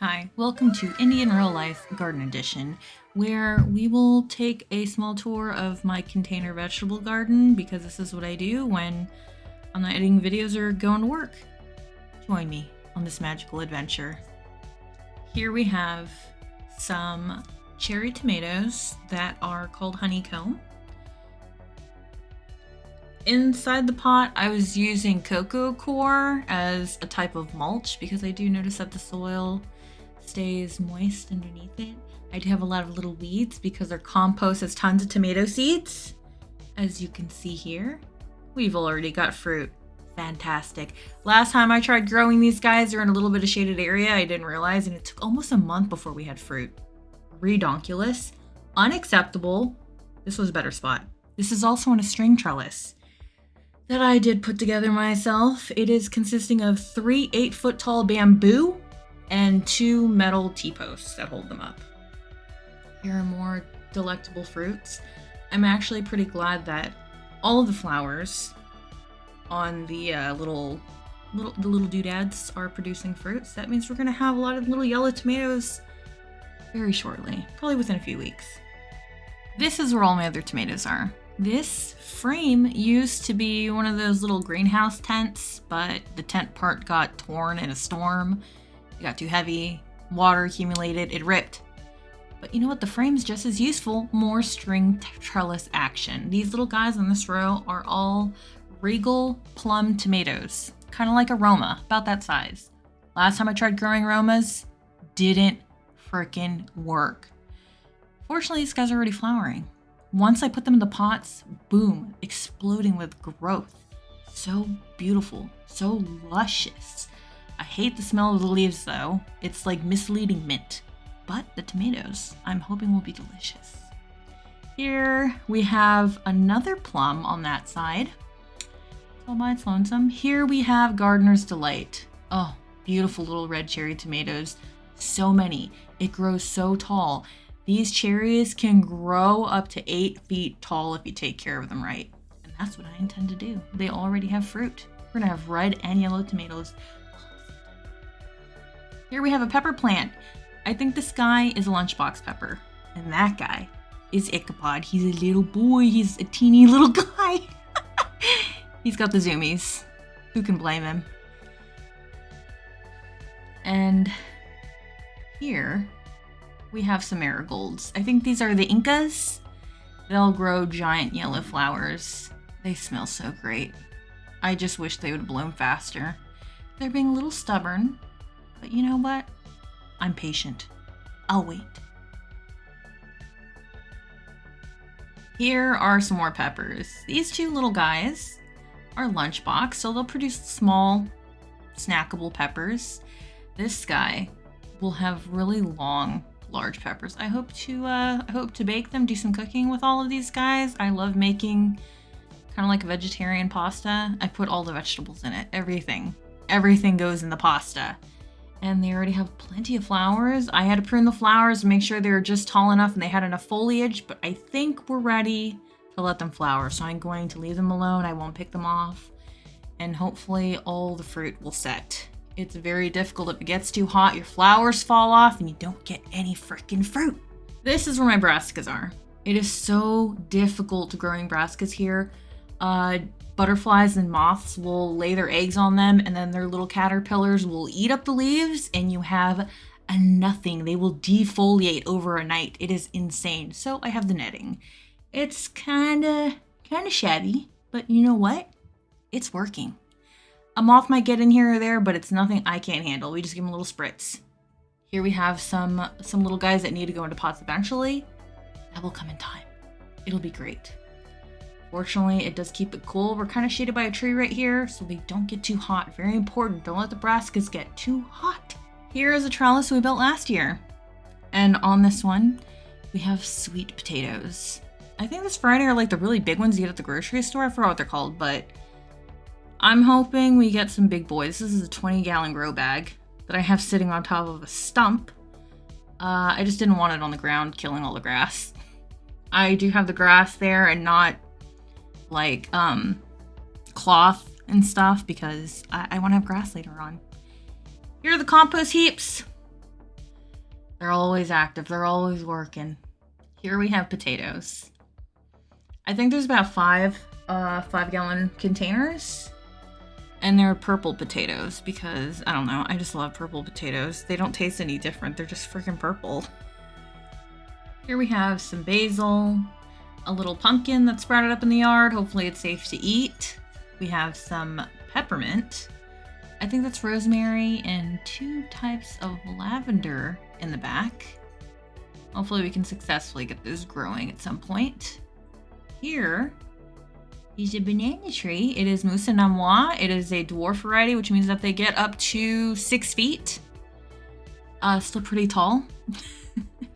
Hi, welcome to Indian Real Life Garden Edition, where we will take a small tour of my container vegetable garden because this is what I do when I'm not editing videos or going to work. Join me on this magical adventure. Here we have some cherry tomatoes that are called honeycomb. Inside the pot, I was using cocoa coir as a type of mulch because I do notice that the soil stays moist underneath it. I do have a lot of little weeds because our compost has tons of tomato seeds. As you can see here, we've already got fruit. Fantastic. Last time I tried growing these guys, they're in a little bit of shaded area. I didn't realize, and it took almost a month before we had fruit. Redonkulous. Unacceptable. This was a better spot. This is also on a string trellis that I did put together myself. It is consisting of 3 8-foot tall bamboo and 2 metal T-posts that hold them up. Here are more delectable fruits. I'm actually pretty glad that all of the flowers on the little doodads are producing fruits. That means we're gonna have a lot of little yellow tomatoes very shortly, probably within a few weeks. This is where all my other tomatoes are. This frame used to be one of those little greenhouse tents, but the tent part got torn in a storm. It got too heavy, water accumulated, it ripped. But you know what? The frame's just as useful. More string trellis action. These little guys on this row are all Regal plum tomatoes. Kind of like a Roma, about that size. Last time I tried growing Romas, didn't frickin' work. Fortunately, these guys are already flowering. Once I put them in the pots, boom, exploding with growth. So beautiful, so luscious. I hate the smell of the leaves though. It's like misleading mint. But the tomatoes, I'm hoping will be delicious. Here we have another plum on that side. It's all by its lonesome. Here we have Gardener's Delight. Oh, beautiful little red cherry tomatoes. So many. It grows so tall. These cherries can grow up to 8 feet tall if you take care of them right. And that's what I intend to do. They already have fruit. We're gonna have red and yellow tomatoes. Here we have a pepper plant. I think this guy is a lunchbox pepper. And that guy is Ichabod. He's a little boy. He's a teeny little guy. He's got the zoomies. Who can blame him? And here we have some marigolds. I think these are the Incas. They'll grow giant yellow flowers. They smell so great. I just wish they would bloom faster. They're being a little stubborn. But you know what? I'm patient. I'll wait. Here are some more peppers. These 2 little guys are lunchbox, so they'll produce small, snackable peppers. This guy will have really long, large peppers. I hope to bake them, do some cooking with all of these guys. I love making kind of like a vegetarian pasta. I put all the vegetables in it, everything. Everything goes in the pasta. And they already have plenty of flowers. I had to prune the flowers to make sure they were just tall enough and they had enough foliage, but I think we're ready to let them flower. So I'm going to leave them alone. I won't pick them off. And hopefully all the fruit will set. It's very difficult. If it gets too hot, your flowers fall off and you don't get any freaking fruit. This is where my brassicas are. It is so difficult growing brassicas here. Butterflies and moths will lay their eggs on them, and then their little caterpillars will eat up the leaves, and you have a nothing. They will defoliate over a night. It is insane. So I have the netting. It's kind of shabby, but you know what? It's working. A moth might get in here or there, but it's nothing I can't handle. We just give them a little spritz. Here we have some little guys that need to go into pots eventually. That will come in time. It'll be great. Fortunately, it does keep it cool. We're kind of shaded by a tree right here, so they don't get too hot. Very important. Don't let the brassicas get too hot. Here is a trellis we built last year. And on this one, we have sweet potatoes. I think this variety are like the really big ones you get at the grocery store. I forgot what they're called, but I'm hoping we get some big boys. This is a 20-gallon grow bag that I have sitting on top of a stump. I just didn't want it on the ground, killing all the grass. I do have the grass there and not like cloth and stuff because I want to have grass later on. Here are the compost heaps. They're always active. They're always working. Here we have potatoes. I think there's about 5-gallon containers. And they're purple potatoes because, I don't know, I just love purple potatoes. They don't taste any different. They're just freaking purple. Here we have some basil, a little pumpkin that sprouted up in the yard. Hopefully it's safe to eat. We have some peppermint. I think that's rosemary and 2 types of lavender in the back. Hopefully we can successfully get those growing at some point. Here is a banana tree. It is Mousse Namois. It is a dwarf variety, which means that they get up to 6 feet. Still pretty tall.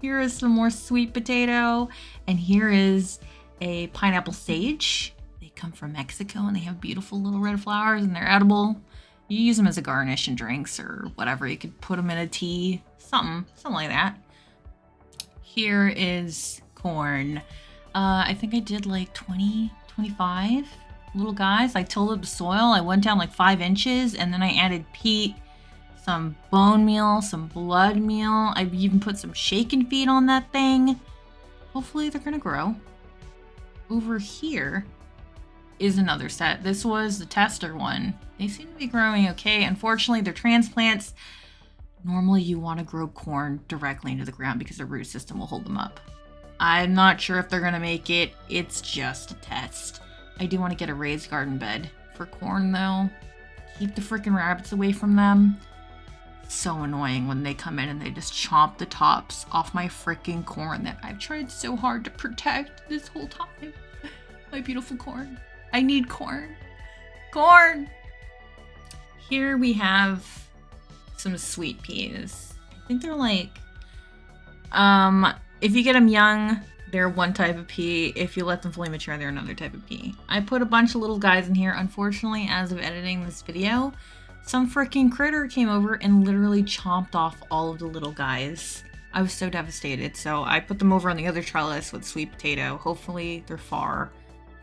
Here is some more sweet potato. And here is a pineapple sage. They come from Mexico and they have beautiful little red flowers and they're edible. You use them as a garnish in drinks or whatever. You could put them in a tea, something like that. Here is corn. I think I did like 25 little guys. I tilled up the soil. I went down like 5 inches and then I added peat, some bone meal, some blood meal. I even put some shaken feed on that thing. Hopefully they're gonna grow. Over here is another set. This was the tester one. They seem to be growing okay. Unfortunately, they're transplants. Normally you want to grow corn directly into the ground because the root system will hold them up. I'm not sure if they're gonna make it. It's just a test. I do want to get a raised garden bed for corn though. Keep the freaking rabbits away from them. So annoying when they come in and they just chomp the tops off my freaking corn that I've tried so hard to protect this whole time. My beautiful corn. I need corn. Corn! Here we have some sweet peas. I think they're like, if you get them young, they're one type of pea. If you let them fully mature, they're another type of pea. I put a bunch of little guys in here. Unfortunately, as of editing this video, some freaking critter came over and literally chomped off all of the little guys. I was so devastated. So I put them over on the other trellis with sweet potato. Hopefully they're far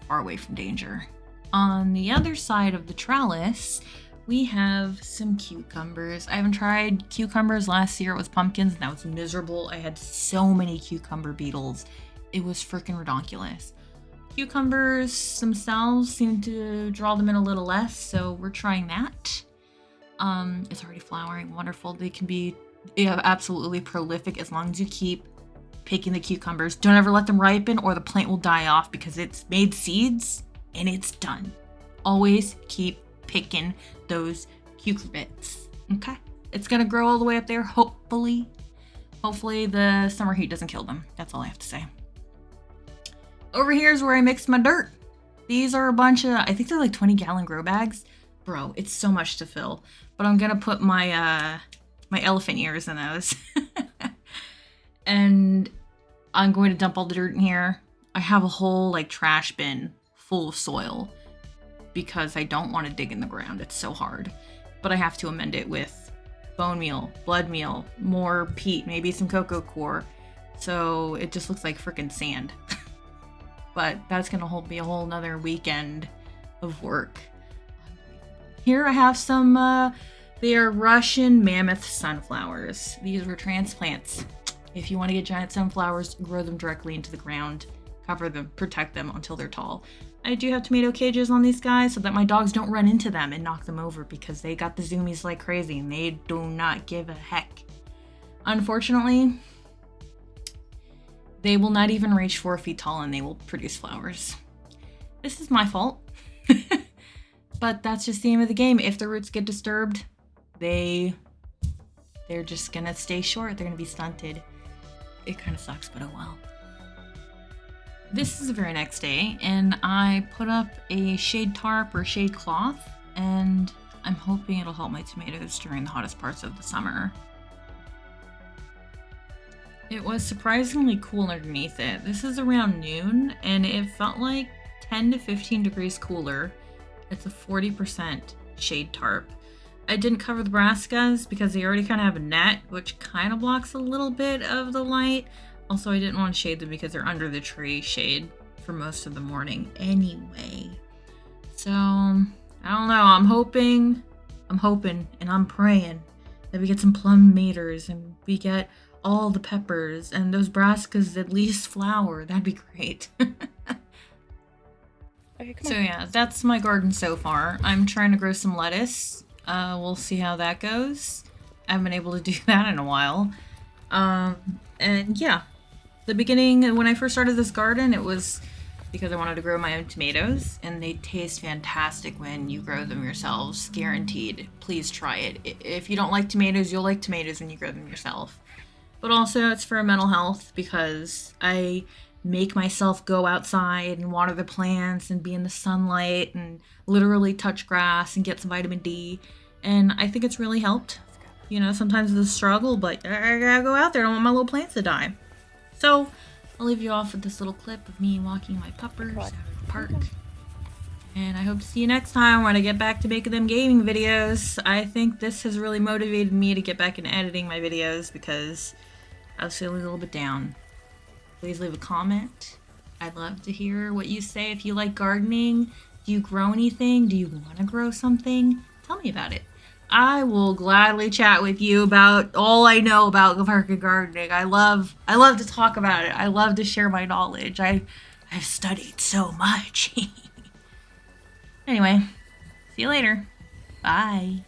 away from danger. On the other side of the trellis, we have some cucumbers. I haven't tried cucumbers. Last year it was pumpkins and that was miserable. I had so many cucumber beetles. It was freaking redonkulous. Cucumbers themselves seem to draw them in a little less, so we're trying that. It's already flowering, wonderful. They can be absolutely prolific as long as you keep picking the cucumbers. Don't ever let them ripen or the plant will die off because it's made seeds and it's done. Always keep picking those cucurbits. Okay, it's gonna grow all the way up there. Hopefully the summer heat doesn't kill them. That's all I have to say. Over here is where I mixed my dirt. These are a bunch of, I think they're like 20-gallon grow bags. Bro, it's so much to fill. But I'm gonna put my my elephant ears in those. And I'm going to dump all the dirt in here. I have a whole like trash bin full of soil because I don't want to dig in the ground. It's so hard. But I have to amend it with bone meal, blood meal, more peat, maybe some cocoa coir. So it just looks like freaking sand. But that's gonna be a whole nother weekend of work. Here I have some, they are Russian mammoth sunflowers. These were transplants. If you want to get giant sunflowers, grow them directly into the ground, cover them, protect them until they're tall. I do have tomato cages on these guys so that my dogs don't run into them and knock them over because they got the zoomies like crazy and they do not give a heck. Unfortunately, they will not even reach 4 feet tall and they will produce flowers. This is my fault. But that's just the aim of the game. If the roots get disturbed, they're just gonna stay short. They're gonna be stunted. It kind of sucks, but oh well. This is the very next day, and I put up a shade tarp or shade cloth, and I'm hoping it'll help my tomatoes during the hottest parts of the summer. It was surprisingly cool underneath it. This is around noon, and it felt like 10 to 15 degrees cooler. It's a 40% shade tarp. I didn't cover the brassicas because they already kind of have a net, which kind of blocks a little bit of the light. Also, I didn't want to shade them because they're under the tree shade for most of the morning anyway. So, I don't know. I'm hoping, and I'm praying that we get some plum meters and we get all the peppers, and those brassicas at least flower. That'd be great. Okay, come So on. yeah, that's my garden so far. I'm trying to grow some lettuce. We'll see how that goes. I haven't been able to do that in a while. And yeah, the beginning, when I first started this garden, it was because I wanted to grow my own tomatoes, and they taste fantastic when you grow them yourselves, guaranteed. Please try it. If you don't like tomatoes, you'll like tomatoes when you grow them yourself. But also, it's for mental health because I make myself go outside and water the plants and be in the sunlight and literally touch grass and get some vitamin D. And I think it's really helped. You know, sometimes it's a struggle, but I gotta go out there. I don't want my little plants to die. So, I'll leave you off with this little clip of me walking my puppers out of the park. And I hope to see you next time when I get back to making them gaming videos. I think this has really motivated me to get back into editing my videos because I was feeling a little bit down. Please leave a comment. I'd love to hear what you say if you like gardening. Do you grow anything? Do you want to grow something? Tell me about it. I will gladly chat with you about all I know about park gardening. I love to talk about it. I love to share my knowledge. I've studied so much. Anyway, see you later. Bye.